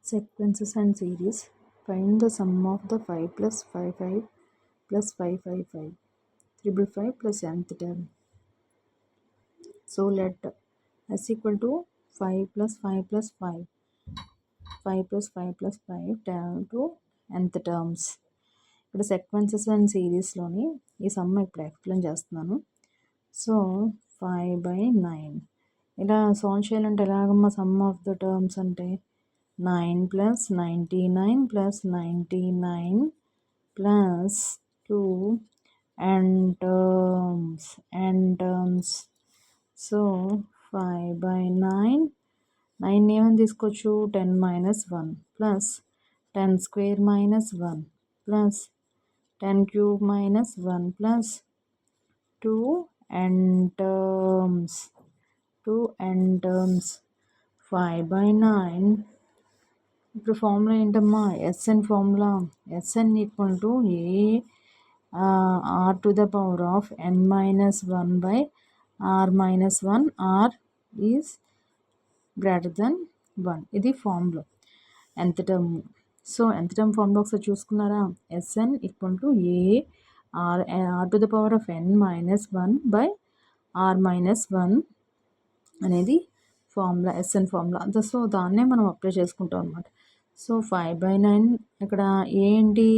Sequences and series. Find the sum of the 5 plus 5 5 plus 5 5 5 triple 5 plus nth term. So let s equal to 5 plus 5 plus 5 5 plus 5 plus 5 down to nth terms. ఇక్కడ సెక్వెన్సెస్ and సిరీస్లోని ఈ some ఇప్పుడు explain చేస్తున్నాను. So 5/9 ఇలా solve చేయాలంటే ఎలాగమ్మా some of the terms అంటే 9 plus 99 plus 99 plus 2 and terms. So 5/9 9 ఏమని తీసుకోవచ్చు 10 minus 1 plus 10 square minus 1 plus 10 cube minus 1 plus 2 and terms 5/9. ఇప్పుడు ఫార్ములా ఏంటమ్మా S N formula S N equal to A R to the power of n minus 1 by r minus 1 r is greater than 1. ఇది formula nth term. So nth term formula ఒకసారి చూసుకున్నారా S N equal to A R to the power of n minus 1 by r minus 1 అనేది formula SN formula. So దాన్నే మనం apply చేసుకుంటాం అనమాట. So 5/9 ఇక్కడ ఏంటి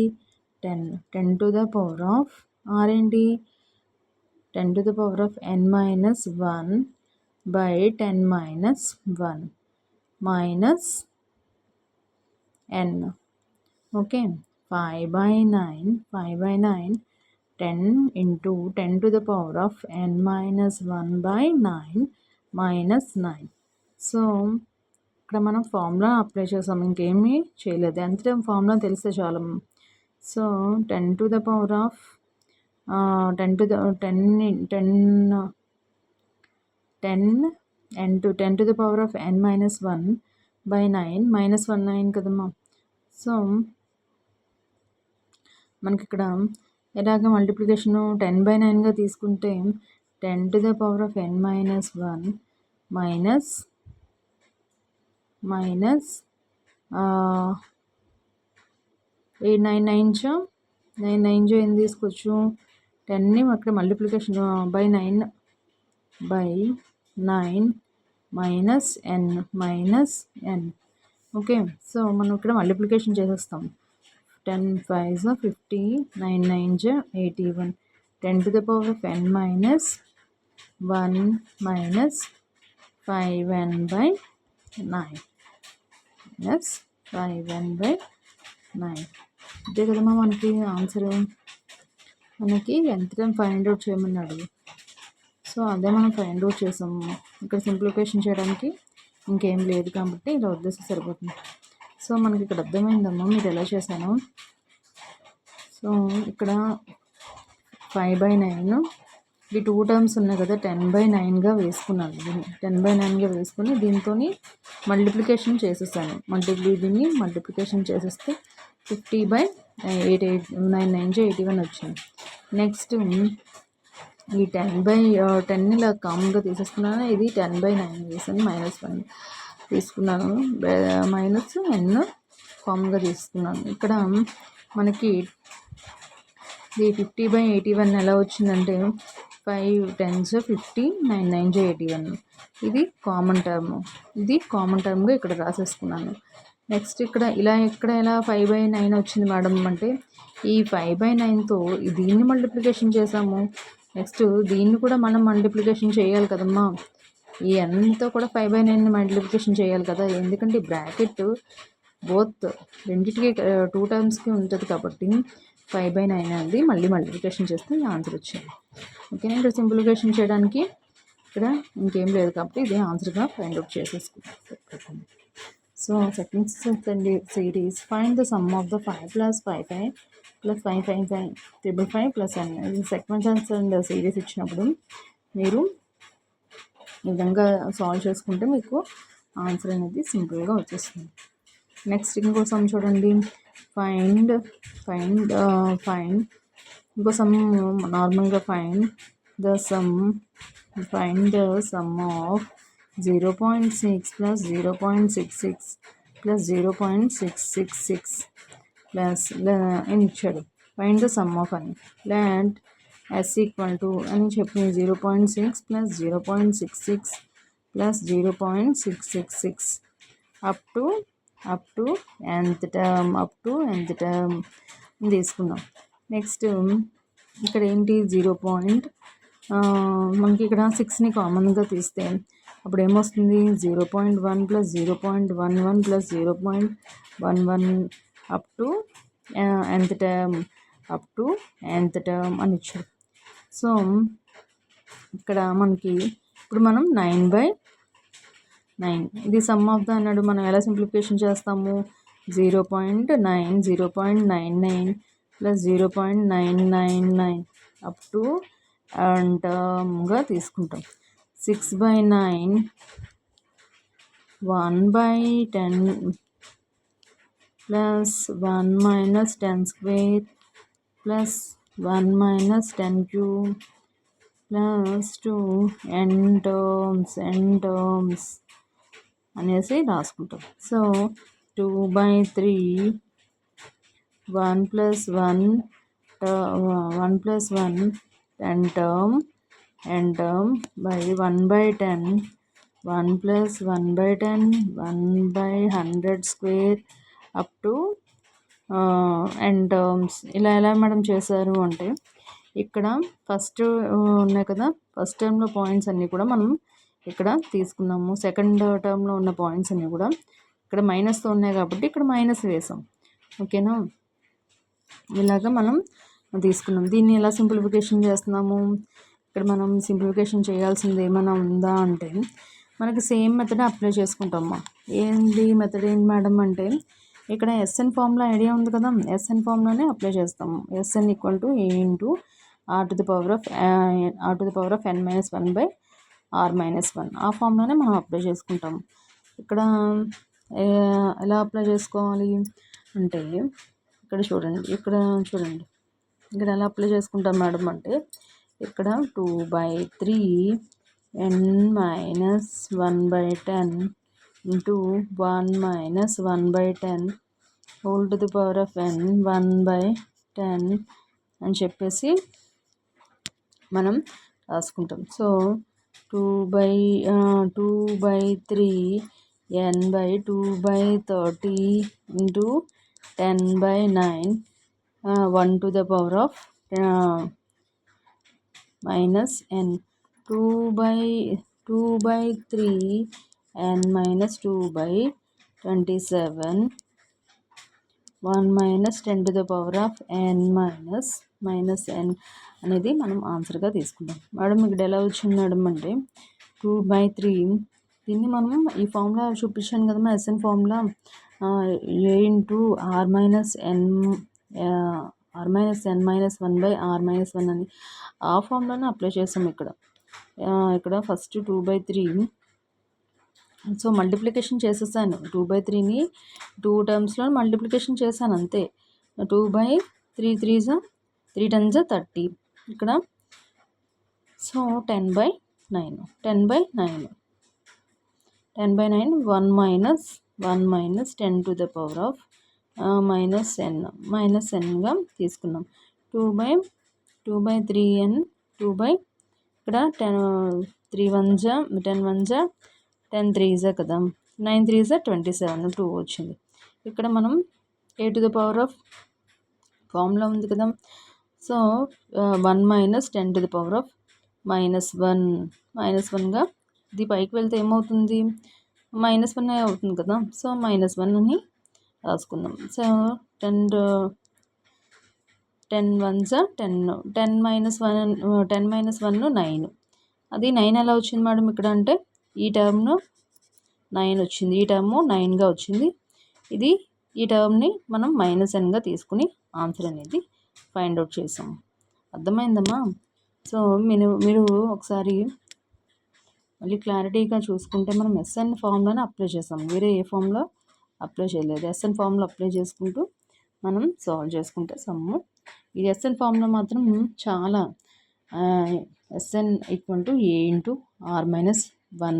10 to the power of r ఏంటి 10 to the power of n minus 1 by 10 minus 1 minus n. Okay 5/9 10 into 10 to the power of n minus 1 by 9 minus 9. So ఇక్కడ మనం formula apply చేసాం, ఇంకేమీ చేయలేదు. ఎంత ఫార్ములా తెలిస్తే చాలు. So 10 to the power of 10 to the power of n minus 1 by 9 minus 1 9 కదమ్మా. So మనకి ఇక్కడ ఎలాగ మల్టిప్లికేషను 10/9గా తీసుకుంటే 10 to the power of n minus 1 minus 8 9 9 ఏం తీసుకోవచ్చు 10ని అక్కడ multiplication by 9 minus n. Okay so మనం ఇక్కడ మల్టిప్లికేషన్ చేసేస్తాం. 10 5s 50 9 9s 81 10 to the power of n minus 1 minus 5n by 9 plus 5n by 9. ఇదే కదమ్మా మనకి ఆన్సర్. మనకి ఎంత టైం ఫైండ్ అవుట్ చేయమన్నాడు. సో అదే మనం ఫైండ్ అవుట్ చేసాము. ఇక్కడ సింప్లిఫికేషన్ చేయడానికి ఇంకేం లేదు కాబట్టి ఇలా వదిలేసి సరిపోతుంది. సో మనకి ఇక్కడ అర్థమైందమ్మా మీరు ఎలా చేశాను. సో ఇక్కడ 5/9 ఈ 2 టర్మ్స్ ఉన్నాయి కదా 10/9గా వేసుకున్నాను. 10/9గా వేసుకుని దీంతో మల్టిప్లికేషన్ చేసేసాను. దీన్ని మల్టిప్లికేషన్ చేసేస్తే 50/8 9 9 81 వచ్చింది. నెక్స్ట్ ఈ 10/10 ఇలా కామన్గా తీసేసుకున్నాను. ఇది 10/9 వేసాను -1 తీసుకున్నాను మైనస్ n కామన్గా తీసుకున్నాను. ఇక్కడ మనకి ఇది 50/81 ఎలా వచ్చిందంటే 5 10s 50 9 9s 81 ఇది కామన్ టర్మ్. ఇది కామన్ టర్మ్గా ఇక్కడ రాసేసుకున్నాను. నెక్స్ట్ ఇక్కడ ఎలా 5/9 వచ్చింది మేడం అంటే ఈ 5/9తో దీన్ని మల్టిప్లికేషన్ చేసాము. నెక్స్ట్ దీన్ని కూడా మనం మల్టిప్లికేషన్ చేయాలి కదమ్మా. ఈ nతో కూడా 5/9ని మల్టిప్లికేషన్ చేయాలి కదా, ఎందుకంటే బ్రాకెట్ బోత్ రెండింటికి 2 టర్మ్స్కి ఉంటుంది కాబట్టి 5/9 అనేది మళ్ళీ మల్టిప్లికేషన్ చేస్తే ఆన్సర్ వచ్చింది. ఓకేనా. ఇక్కడ సింప్లిఫికేషన్ చేయడానికి ఇక్కడ ఇంకేం లేదు కాబట్టి ఇదే ఆన్సర్గా ఫైండ్ అవుట్ చేసేసుకుంటాం. So second series find the sum of the 5 plus 5 5 plus 5 5 5 triple 5 plus n. ఇది సెక్వెన్సెస్ అండ్ సిరీస్ ఇచ్చినప్పుడు మీరు ఈ విధంగా సాల్వ్ చేసుకుంటే మీకు ఆన్సర్ అనేది సింపుల్గా వచ్చేస్తుంది. నెక్స్ట్ ఇంకో సమ్ చూడండి. ఫైండ్ ఇంకో సమ్ నార్మల్గా find the sum of 0.6 plus 0.66 plus 0.666 plus అని ఇచ్చాడు. ఫైండ్ ద సమ్ ఆఫ్ అని లెట్ ఎస్ ఈక్వల్ టు అని చెప్పి 0.6 plus 0.66 plus 0.666 up to nth term తీసుకుందాం. నెక్స్ట్ ఇక్కడ ఏంటి మనకి ఇక్కడ 6ని కామన్గా తీస్తే అప్పుడు ఏమొస్తుంది 0.1 plus 0.11 plus 0.11 up to nth term అని ఇచ్చారు. సో ఇక్కడ మనకి ఇప్పుడు మనం 9/9 ఇది సమ్ ఆఫ్ ద అన్నాడు. మనం ఎలా సింప్లిఫికేషన్ చేస్తాము 0.99 ప్లస్ 0.999 అప్ టు టర్మ్గా తీసుకుంటాం. 6/9 1/10 plus 1 minus 10 square plus 1 minus 10 cube plus 2 n terms అనేసి రాసుకుంటాం. So 2/3 1 plus 1 10 term by 1/10 1 plus 1/10 1/100 square up to n terms. ఇలా ఎలా మేడం చేశారు అంటే ఇక్కడ ఫస్ట్ ఉన్నాయి కదా, ఫస్ట్ టర్మ్లో పాయింట్స్ అన్నీ కూడా మనం ఇక్కడ తీసుకున్నాము. సెకండ్ టర్మ్లో ఉన్న పాయింట్స్ అన్నీ కూడా ఇక్కడ మైనస్తో ఉన్నాయి కాబట్టి ఇక్కడ మైనస్ వేసాం. ఓకేనా, ఇలాగ మనం తీసుకున్నాం. దీన్ని ఎలా సింప్లిఫికేషన్ చేస్తున్నాము, ఇక్కడ మనం సింప్లిఫికేషన్ చేయాల్సింది ఏమైనా ఉందా అంటే మనకి సేమ్ మెథడ్ అప్లై చేసుకుంటామా. ఏంటి మెథడ్ ఏంటి మేడం అంటే ఇక్కడ ఎస్ఎన్ ఫార్ములా ఐడియా ఉంది కదా, ఎస్ఎన్ ఫార్ములానే అప్లై చేస్తాము. SN equal to A into r to the power of n minus 1/r-1 ఆ ఫార్ములానే మనం అప్లై చేసుకుంటాము. ఇక్కడ ఎలా అప్లై చేసుకోవాలి అంటే ఇక్కడ చూడండి ఇక్కడ ఎలా అప్లై చేసుకుంటాం మేడం అంటే ఇక్కడ 2/3 n minus 1/10 into 1 minus 1/10 whole to the power of n 1/10 అని చెప్పేసి మనం రాసుకుంటాం. So 2/3 n by 2/30 into 10/9 1 to the power of minus n 2/3 n minus 2/27 1 minus 10 to the power of n minus n అనేది మనం ఆన్సర్గా తీసుకుంటాం. Madam ఇక్కడ ఎలా వచ్చింది మేడం అంటే 2/3 దీన్ని మనం ఈ ఫార్ములా చూపించాను కదా, SN formula a into r minus n minus 1/r-1 అని ఆ ఫార్ములాని అప్లై చేసాం. ఇక్కడ ఫస్ట్ 2/3 సో మల్టిప్లికేషన్ చేసేసాను. 2/3ని 2 టర్మ్స్లో మల్టిప్లికేషన్ చేశాను అంతే. 2/3 3 10 30 ఇక్కడ. So 10/9 1 minus 10 to the power of minus ఎన్గా తీసుకున్నాం. 2/3n 2 ఇక్కడ 3 1 10 1 10 3 కదా, 9 3 27 2 వచ్చింది. ఇక్కడ మనం A to the power of formula ఉంది కదా, so 1 minus 10 to the power of -1గా ఇది పైకి వెళ్తే ఏమవుతుంది -1 అవుతుంది కదా, సో -1 అని రాసుకుందాం. సో 10 1 10 -1 9. అది 9 ఎలా వచ్చింది మేడం ఇక్కడ అంటే ఈ టర్మ్ను 9 వచ్చింది, ఈ టర్మ్ 9గా వచ్చింది. ఈ టర్మ్ని మనం -nగా తీసుకుని ఆన్సర్ అనేది ఫైండ్ అవుట్ చేసాం. అర్థమైందమ్మా? సో మీరు ఒకసారి మళ్ళీ క్లారిటీగా చూసుకుంటే మనం ఎస్ఎన్ ఫార్ములాని అప్లై చేసాం, వేరే ఏ ఫార్ములా అప్లై చేయలేదు. ఎస్ఎన్ ఫార్ములా అప్లై చేసుకుంటూ మనం సాల్వ్ చేసుకుంటే సమ్ము. ఈ ఎస్ఎన్ ఫార్ములా మాత్రం చాలా S N equal to A into ఆర్-1/r-1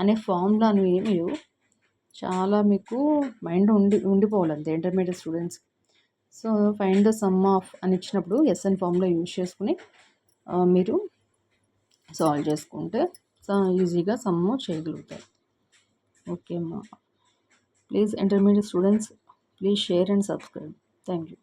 అనే ఫార్ములాని మీరు చాలా మీకు మైండ్ ఉండిపోవాలి అంతే intermediate students. So find the sum of అని ఇచ్చినప్పుడు ఎస్ఎన్ ఫార్ములా యూజ్ చేసుకుని మీరు సాల్వ్ చేసుకుంటే ఈజీగా సమ్ చేయగలుగుతారు. ఓకే అమ్మా. Please intermediate students, please share and subscribe. Thank you.